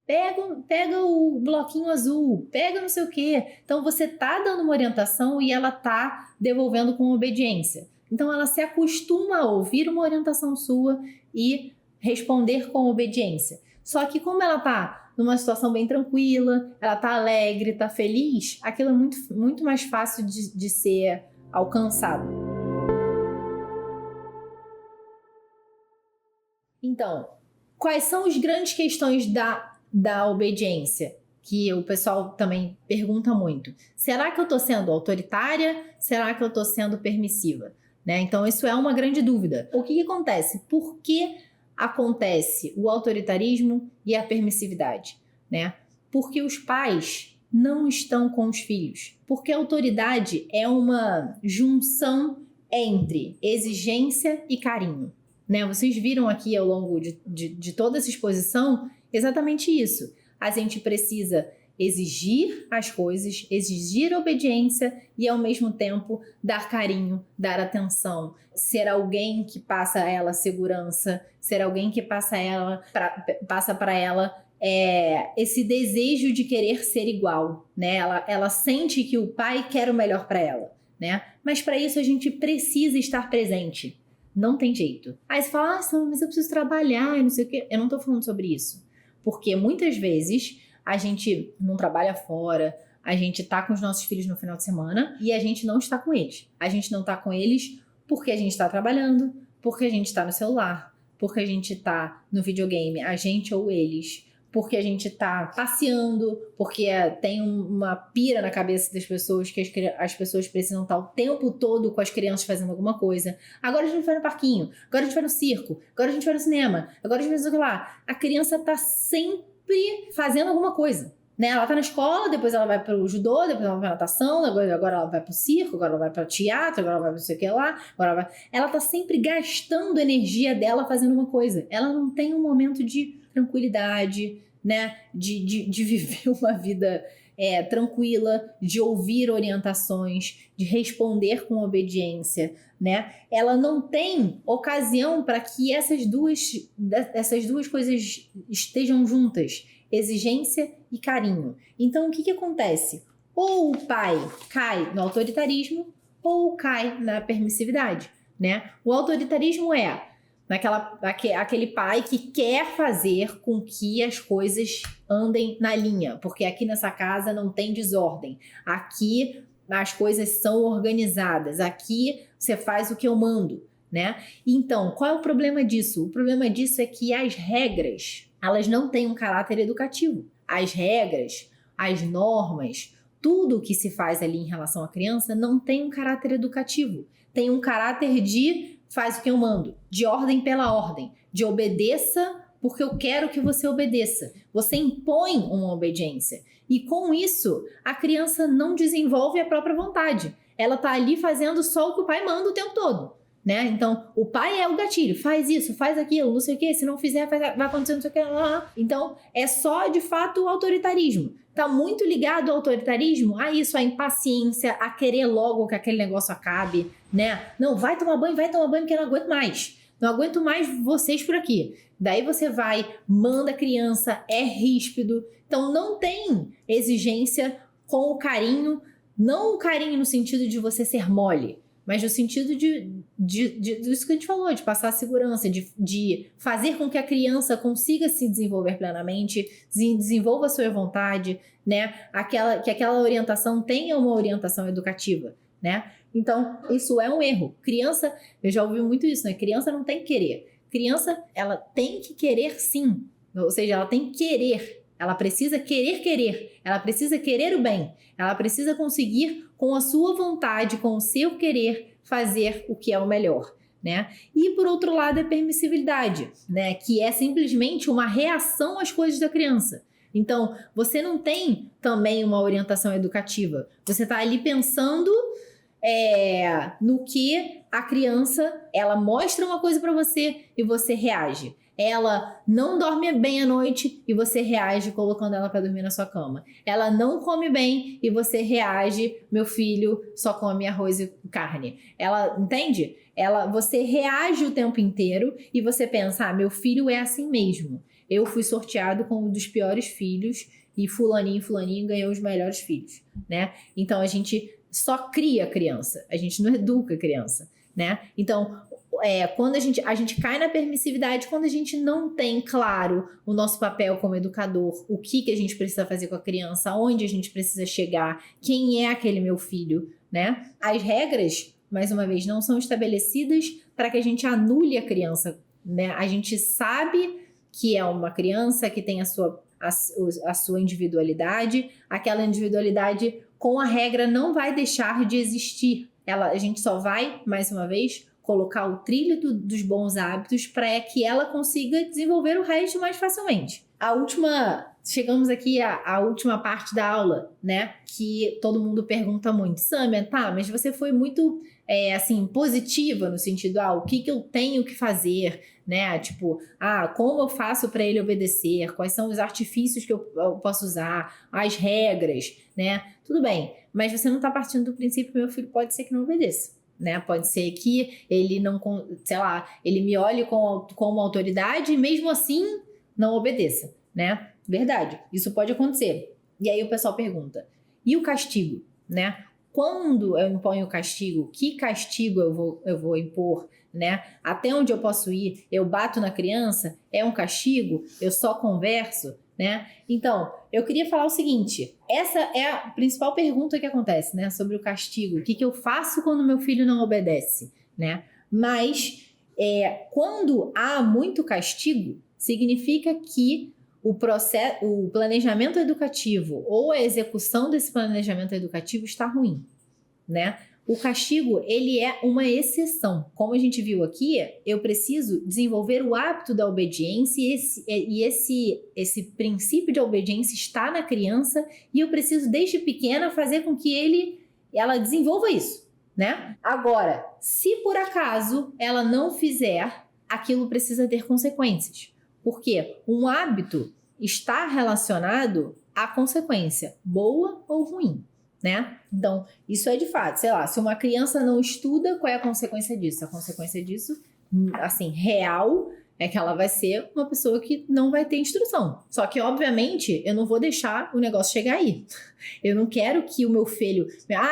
pega o bloquinho azul, pega não sei o quê. Então, você tá dando uma orientação e ela tá devolvendo com obediência. Então, ela se acostuma a ouvir uma orientação sua e responder com obediência. Só que como ela tá numa situação bem tranquila, ela tá alegre, tá feliz, aquilo é muito mais fácil de ser alcançado. Então, quais são as grandes questões da obediência? Que o pessoal também pergunta muito. Será que eu estou sendo autoritária? Será que eu estou sendo permissiva? Né? Então, isso é uma grande dúvida. O que acontece? Por que acontece o autoritarismo e a permissividade? Né? Porque os pais não estão com os filhos. Porque a autoridade é uma junção entre exigência e carinho. Né? Vocês viram aqui ao longo de toda essa exposição exatamente isso. A gente precisa exigir as coisas, exigir obediência e, ao mesmo tempo, dar carinho, dar atenção, ser alguém que passa a ela segurança, ser alguém que passa para ela esse desejo de querer ser igual. Né? Ela sente que o pai quer o melhor para ela. Né? Mas, para isso, a gente precisa estar presente. Não tem jeito. Aí você fala, mas eu preciso trabalhar e não sei o quê. Eu não tô falando sobre isso. Porque muitas vezes a gente não trabalha fora, a gente tá com os nossos filhos no final de semana e a gente não está com eles. A gente não tá com eles porque a gente tá trabalhando, porque a gente tá no celular, porque a gente tá no videogame, a gente ou eles, porque a gente tá passeando, porque tem uma pira na cabeça das pessoas que as pessoas precisam estar o tempo todo com as crianças fazendo alguma coisa. Agora a gente vai no parquinho, agora a gente vai no circo, agora a gente vai no cinema, agora a gente vai no celular. Lá. A criança tá sempre fazendo alguma coisa. Né? Ela tá na escola, depois ela vai pro judô, depois ela vai pra natação, agora ela vai pro circo, agora ela vai pro teatro, agora ela vai pro sei o que lá, ela tá sempre gastando a energia dela fazendo uma coisa. Ela não tem um momento de tranquilidade, né? De viver uma vida tranquila, de ouvir orientações, de responder com obediência, né? Ela não tem ocasião para que essas duas coisas estejam juntas. Exigência e carinho. Então, o que acontece? Ou o pai cai no autoritarismo ou cai na permissividade, né? O autoritarismo é aquele pai que quer fazer com que as coisas andem na linha, porque aqui nessa casa não tem desordem. Aqui as coisas são organizadas. Aqui você faz o que eu mando, né? Então, qual é o problema disso? O problema disso é que as regras elas não têm um caráter educativo. As regras, as normas, tudo que se faz ali em relação à criança não tem um caráter educativo. Tem um caráter de faz o que eu mando, de ordem pela ordem, de obedeça porque eu quero que você obedeça. Você impõe uma obediência. E com isso, a criança não desenvolve a própria vontade. Ela está ali fazendo só o que o pai manda o tempo todo. Né? Então, o pai é o gatilho, faz isso, faz aquilo, não sei o que, se não fizer, vai acontecer não sei o que. Então, é só, de fato, o autoritarismo. Tá muito ligado ao autoritarismo, a isso, a impaciência, a querer logo que aquele negócio acabe, né? Não, vai tomar banho, porque eu não aguento mais. Não aguento mais vocês por aqui. Daí você vai, manda a criança, é ríspido. Então, não tem exigência com o carinho, não o carinho no sentido de você ser mole, mas no sentido disso que a gente falou, de passar segurança, de fazer com que a criança consiga se desenvolver plenamente, desenvolva a sua vontade, né? Que aquela orientação tenha uma orientação educativa, né? Então, isso é um erro. Criança, eu já ouvi muito isso, né? Criança não tem que querer. Criança, ela tem que querer sim. Ou seja, ela tem que querer. Ela precisa querer. Ela precisa querer o bem. Ela precisa conseguir, com a sua vontade, com o seu querer, fazer o que é o melhor, né? E, por outro lado, a permissibilidade, né? Que é simplesmente uma reação às coisas da criança. Então, você não tem também uma orientação educativa. Você está ali pensando no que a criança, ela mostra uma coisa para você e você reage. Ela não dorme bem à noite e você reage colocando ela para dormir na sua cama. Ela não come bem e você reage, meu filho só come arroz e carne. Ela, entende? Você reage o tempo inteiro e você pensa, meu filho é assim mesmo. eu fui sorteado como um dos piores filhos e fulaninho ganhou os melhores filhos, né? Então, a gente só cria criança, a gente não educa criança, né? Então, quando a gente cai na permissividade, quando a gente não tem claro o nosso papel como educador, o que a gente precisa fazer com a criança, onde a gente precisa chegar, quem é aquele meu filho, né? As regras, mais uma vez, não são estabelecidas para que a gente anule a criança, né? A gente sabe que é uma criança que tem a sua individualidade, aquela individualidade com a regra não vai deixar de existir. A gente só vai, mais uma vez, colocar o trilho dos bons hábitos para que ela consiga desenvolver o resto mais facilmente. Chegamos aqui à última parte da aula, né? Que todo mundo pergunta muito. Sâmia, tá, mas você foi muito, positiva no sentido, o que eu tenho que fazer, né? Tipo, como eu faço para ele obedecer? Quais são os artifícios que eu posso usar? As regras, né? Tudo bem, mas você não está partindo do princípio que meu filho pode ser que não obedeça. Né? Pode ser que ele não, ele me olhe como autoridade e mesmo assim não obedeça, né? Verdade, isso pode acontecer. E aí o pessoal pergunta, e o castigo, né? Quando eu imponho o castigo, que castigo eu vou impor, né? Até onde eu posso ir? Eu bato na criança? É um castigo? Eu só converso? Né? Então, eu queria falar o seguinte, essa é a principal pergunta que acontece, né? Sobre o castigo, o que eu faço quando meu filho não obedece, né? Mas, quando há muito castigo, significa que o planejamento educativo ou a execução desse planejamento educativo está ruim, né? O castigo, ele é uma exceção. Como a gente viu aqui, eu preciso desenvolver o hábito da obediência e esse princípio de obediência está na criança e eu preciso, desde pequena, fazer com que ela desenvolva isso, né? Agora, se por acaso ela não fizer, aquilo precisa ter consequências. Porque um hábito está relacionado à consequência, boa ou ruim. Né? Então, isso é de fato, se uma criança não estuda, qual é a consequência disso? A consequência disso, assim, real, é que ela vai ser uma pessoa que não vai ter instrução. Só que, obviamente, eu não vou deixar o negócio chegar aí. Eu não quero que o meu filho...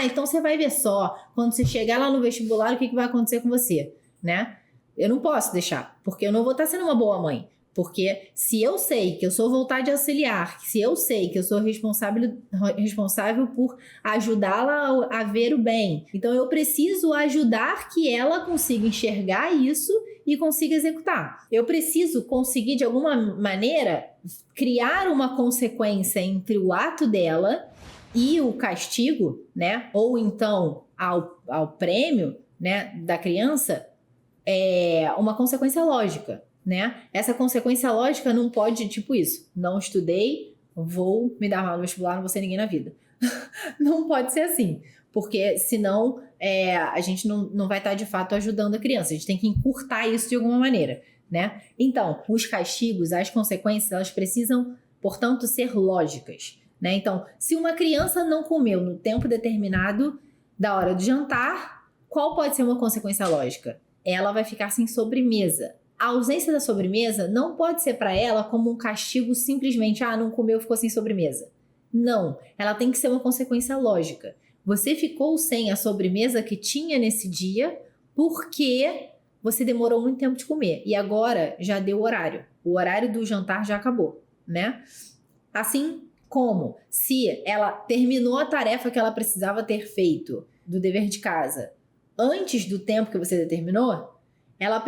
então você vai ver só, quando você chegar lá no vestibular, o que vai acontecer com você, né? Eu não posso deixar, porque eu não vou estar sendo uma boa mãe. Porque se eu sei que eu sou voltar de auxiliar, se eu sei que eu sou responsável por ajudá-la a ver o bem, então eu preciso ajudar que ela consiga enxergar isso e consiga executar. Eu preciso conseguir, de alguma maneira, criar uma consequência entre o ato dela e o castigo, né? Ou então ao prêmio, né, da criança, uma consequência lógica. Né? Essa consequência lógica não pode, tipo isso, não estudei, vou me dar mal no vestibular, não vou ser ninguém na vida. Não pode ser assim, porque senão a gente não vai estar de fato ajudando a criança, a gente tem que encurtar isso de alguma maneira, né? Então, os castigos, as consequências, elas precisam, portanto, ser lógicas, né? Então, se uma criança não comeu no tempo determinado da hora do jantar, qual pode ser uma consequência lógica? Ela vai ficar sem sobremesa. A ausência da sobremesa não pode ser para ela como um castigo simplesmente, não comeu, ficou sem sobremesa. Não, ela tem que ser uma consequência lógica. Você ficou sem a sobremesa que tinha nesse dia porque você demorou muito tempo de comer e agora já deu o horário do jantar já acabou, né? Assim como se ela terminou a tarefa que ela precisava ter feito do dever de casa antes do tempo que você determinou, ela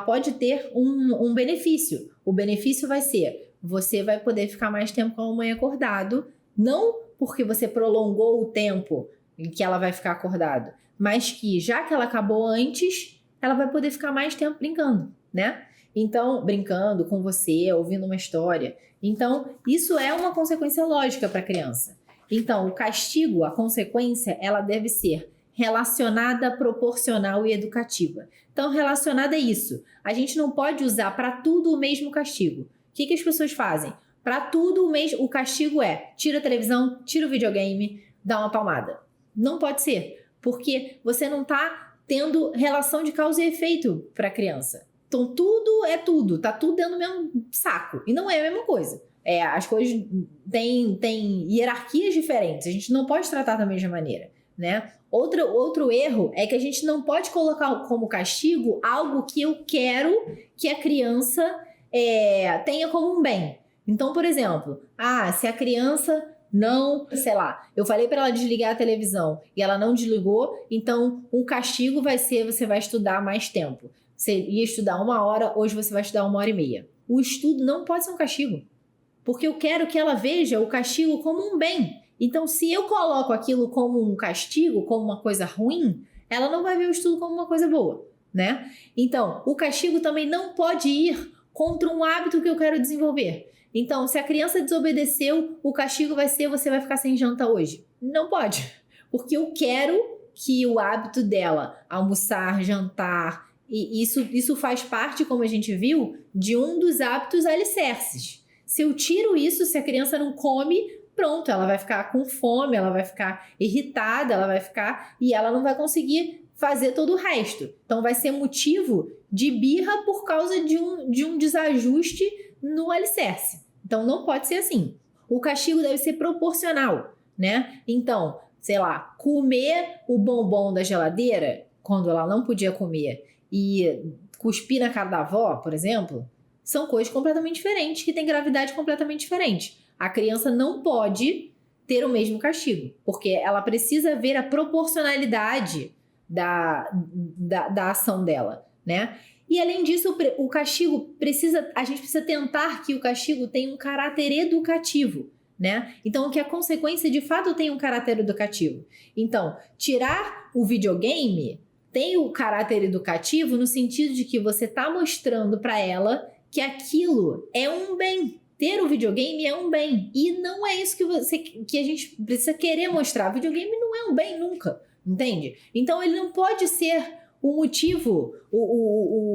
pode ter um benefício. O benefício vai ser, você vai poder ficar mais tempo com a mamãe acordado, não porque você prolongou o tempo em que ela vai ficar acordado, mas que já que ela acabou antes, ela vai poder ficar mais tempo brincando, né? Então, brincando com você, ouvindo uma história. Então, isso é uma consequência lógica para a criança. Então, o castigo, a consequência, ela deve ser relacionada, proporcional e educativa. Então, relacionada a isso. A gente não pode usar para tudo o mesmo castigo. O que as pessoas fazem? Para tudo o castigo é tira a televisão, tira o videogame, dá uma palmada. Não pode ser, porque você não está tendo relação de causa e efeito para a criança. Então, tudo é tudo, tá tudo dentro do mesmo saco. E não é a mesma coisa. As coisas têm hierarquias diferentes, a gente não pode tratar da mesma maneira, né? Outro erro é que a gente não pode colocar como castigo algo que eu quero que a criança tenha como um bem. Então, por exemplo, se a criança não, sei lá, eu falei para ela desligar a televisão e ela não desligou, então o castigo vai ser, você vai estudar mais tempo. Você ia estudar 1 hora, hoje você vai estudar 1h30. O estudo não pode ser um castigo, porque eu quero que ela veja o castigo como um bem. Então, se eu coloco aquilo como um castigo, como uma coisa ruim, ela não vai ver o estudo como uma coisa boa, né? Então, o castigo também não pode ir contra um hábito que eu quero desenvolver. Então, se a criança desobedeceu, o castigo vai ser você vai ficar sem janta hoje. Não pode, porque eu quero que o hábito dela, almoçar, jantar, e isso faz parte, como a gente viu, de um dos hábitos alicerces. Se eu tiro isso, se a criança não come, pronto, ela vai ficar com fome, ela vai ficar irritada, e ela não vai conseguir fazer todo o resto. Então vai ser motivo de birra por causa de um desajuste no alicerce. Então não pode ser assim. O castigo deve ser proporcional, né? Então, sei lá, comer o bombom da geladeira quando ela não podia comer e cuspir na cara da avó, por exemplo, são coisas completamente diferentes, que têm gravidade completamente diferente. A criança não pode ter o mesmo castigo, porque ela precisa ver a proporcionalidade da ação dela, né? E além disso, o castigo a gente precisa tentar que o castigo tenha um caráter educativo, né? Então, que a consequência de fato tenha um caráter educativo. Então, tirar o videogame tem o caráter educativo no sentido de que você está mostrando para ela que aquilo é um bem. Ter o videogame é um bem. E não é isso que a gente precisa querer mostrar. O videogame não é um bem nunca, entende? Então ele não pode ser o motivo,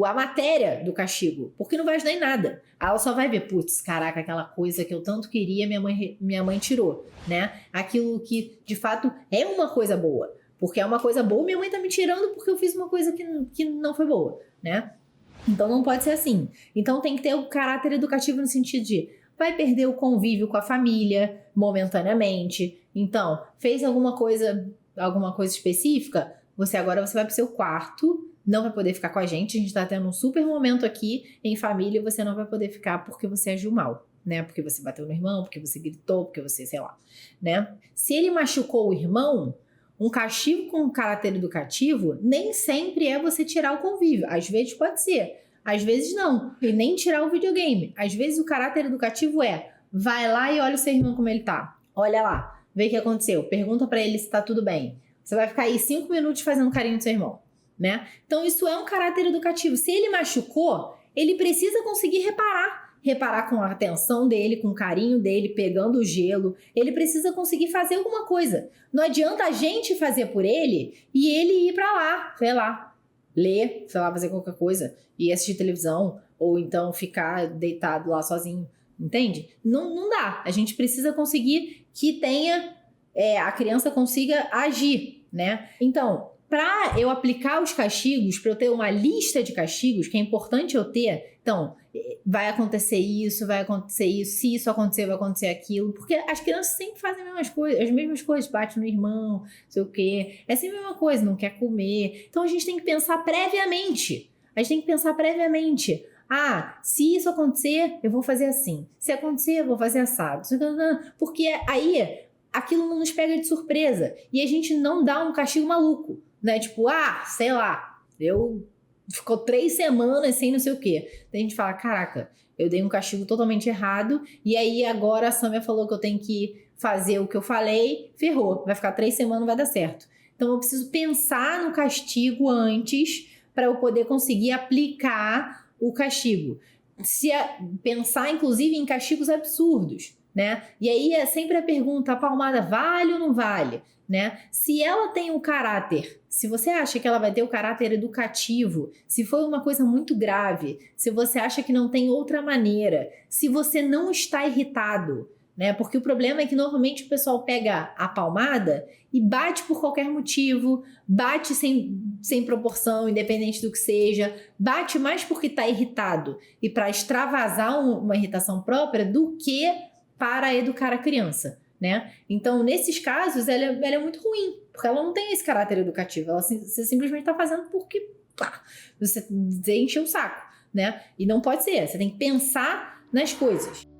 a matéria do castigo, porque não vai ajudar em nada. Ela só vai ver, putz, caraca, aquela coisa que eu tanto queria, minha mãe tirou, né? Aquilo que de fato é uma coisa boa. Porque é uma coisa boa, minha mãe tá me tirando porque eu fiz uma coisa que não foi boa, né? Então não pode ser assim. Então tem que ter o caráter educativo no sentido de vai perder o convívio com a família momentaneamente. Então, fez alguma coisa específica, você vai pro seu quarto, não vai poder ficar com a gente tá tendo um super momento aqui em família e você não vai poder ficar porque você agiu mal, né? Porque você bateu no irmão, porque você gritou, porque você, sei lá, né? Se ele machucou o irmão, um castigo com caráter educativo nem sempre é você tirar o convívio. Às vezes pode ser, às vezes não. E nem tirar o videogame. Às vezes o caráter educativo vai lá e olha o seu irmão como ele tá. Olha lá, vê o que aconteceu. Pergunta pra ele se tá tudo bem. Você vai ficar aí 5 minutos fazendo carinho do seu irmão, né? Então isso é um caráter educativo. Se ele machucou, ele precisa conseguir reparar com a atenção dele, com o carinho dele, pegando o gelo. Ele precisa conseguir fazer alguma coisa. Não adianta a gente fazer por ele e ele ir pra lá, sei lá, ler, sei lá, fazer qualquer coisa e assistir televisão ou então ficar deitado lá sozinho, entende? Não dá. A gente precisa conseguir que a criança consiga agir, né? Então, para eu aplicar os castigos, para eu ter uma lista de castigos, que é importante eu ter, então, vai acontecer isso, se isso acontecer, vai acontecer aquilo, porque as crianças sempre fazem as mesmas coisas, bate no irmão, não sei o quê, é sempre a mesma coisa, não quer comer. Então a gente tem que pensar previamente, se isso acontecer, eu vou fazer assim, se acontecer, eu vou fazer assado, porque aí aquilo não nos pega de surpresa e a gente não dá um castigo maluco, né? Tipo, sei lá, ficou 3 semanas sem não sei o quê. Daí a gente fala, caraca, eu dei um castigo totalmente errado e aí agora a Samia falou que eu tenho que fazer o que eu falei, ferrou, vai ficar 3 semanas, não vai dar certo. Então eu preciso pensar no castigo antes para eu poder conseguir aplicar o castigo. Pensar, inclusive, em castigos absurdos, né? E aí é sempre a pergunta, a palmada vale ou não vale, né? Se ela tem um caráter, se você acha que ela vai ter o caráter educativo, se foi uma coisa muito grave, se você acha que não tem outra maneira, se você não está irritado, né? Porque o problema é que normalmente o pessoal pega a palmada e bate por qualquer motivo, bate sem proporção, independente do que seja, bate mais porque está irritado e para extravasar uma irritação própria do que para educar a criança, né? Então, nesses casos, ela é muito ruim, porque ela não tem esse caráter educativo, você simplesmente está fazendo porque você encheu o saco, né? E não pode ser, você tem que pensar nas coisas.